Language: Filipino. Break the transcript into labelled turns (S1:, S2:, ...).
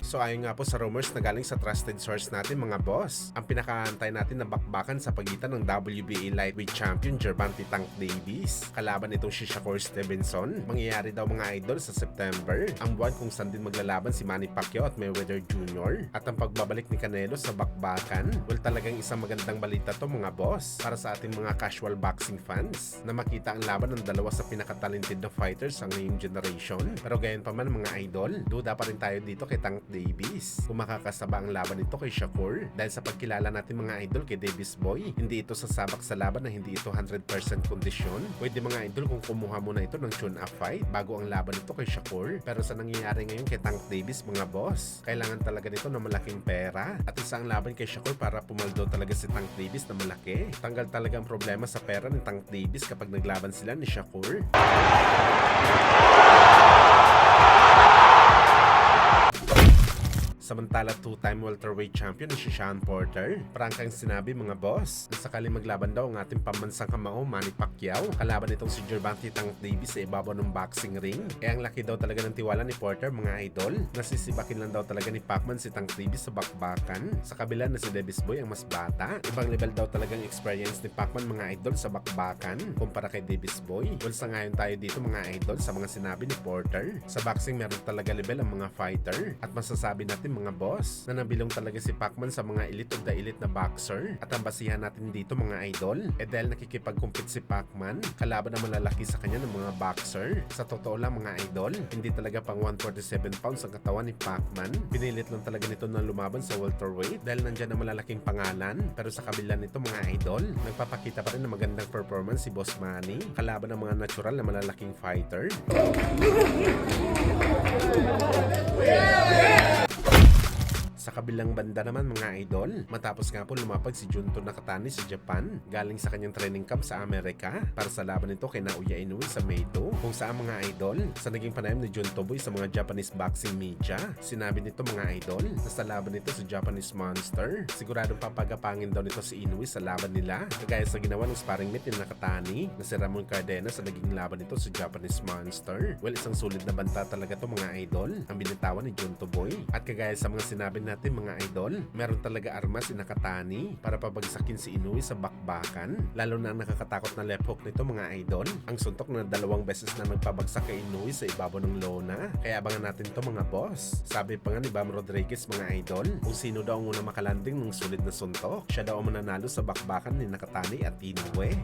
S1: So ayon nga po sa rumors na galing sa trusted source natin mga boss, ang pinakaantay natin na bakbakan sa pagitan ng WBA lightweight champion Gervonta Tank Davis kalaban itong si Shakur Stevenson mangyayari daw mga idol sa September, ang buwan kung saan din maglalaban si Manny Pacquiao at Mayweather Jr. At ang pagbabalik ni Canelo sa bakbakan, well talagang isang magandang balita to mga boss para sa ating mga casual boxing fans na makita ang laban ng dalawa sa pinakatalented na fighters sa ngayong generation. Pero gayon pa man mga idol, duda pa rin tayo dito kay Tank Davis kung makakasaba ang laban nito kay Shakur dahil sa pagkilala natin mga idol kay Davis Boy, hindi ito sasabak sa laban na hindi ito 100% kondisyon. Pwede mga idol kung kumuha muna ito ng tune-up fight bago ang laban nito kay Shakur. Pero sa nangyayari ngayon kay Tank Davis mga boss, kailangan talaga nito ng malaking pera at isa ang laban kay Shakur para pumaldo talaga si Tank Davis na malaki. Tanggal talaga ang problema sa pera ni Tank Davis kapag naglaban sila ni Shakur. Samantala, two-time welterweight champion na si Sean Porter, prangkang sinabi mga boss na sakali maglaban daw ang ating pambansang kamao Manny Pacquiao kalaban itong si Gervonta Tank Davis sa ibabaw ng boxing ring. Ang laki daw talaga ng tiwala ni Porter mga idol, nasisibakin lang daw talaga ni Pacman si Tank Davis sa bakbakan sa kabila na si Davis Boy ang mas bata. Ibang level daw talagang experience ni Pacman mga idol sa bakbakan kumpara kay Davis Boy. Well, sa ngayon tayo dito mga idol sa mga sinabi ni Porter, sa boxing meron talaga level ang mga fighter at masasabi natin mga boss na nabilong talaga si Pacman sa mga elite of the elite na boxer. At ang basihan natin dito mga idol dahil nakikipag-compete si Pacman kalaban na malalaki sa kanya ng mga boxer. Sa totoo lang mga idol, hindi talaga pang 147 pounds ang katawan ni Pacman. Pinilit lang talaga nito na lumaban sa welterweight dahil nandyan ang malalaking pangalan. Pero sa kabila nito mga idol, nagpapakita pa rin ng magandang performance si Boss Manny kalaban ng mga natural na malalaking fighter. Sa kabilang banda naman mga idol, matapos nga po lumapag si Junto Nakatani sa Japan galing sa kanyang training camp sa Amerika para sa laban nito kay Naoya Inoue sa May 2, kung saan mga idol, sa naging panayam ni Junto Boy sa mga Japanese boxing media, sinabi nito mga idol na sa laban nito sa Japanese Monster, siguradong papagapangin daw nito si Inoue sa laban nila kagaya sa ginawa ng sparring mate ni Nakatani na si Ramon Cardenas sa naging laban nito sa Japanese Monster. Well, isang sulit na banta talaga to mga idol ang binitawan ni Junto Boy at kagaya sa mga sinabi natin mga idol, meron talaga armas si Nakatani para pabagsakin si Inoue sa bakbakan, lalo na ang nakakatakot na left hook nito mga idol, ang suntok na 2 beses na nagpabagsak kay Inoue sa ibabaw ng lona. Kaya abangan natin to mga boss. Sabi pa nga ni Bam Rodriguez mga idol, kung sino daw ang unang makalanding ng sulit na suntok, siya daw ang mananalo sa bakbakan ni Nakatani at Inoue.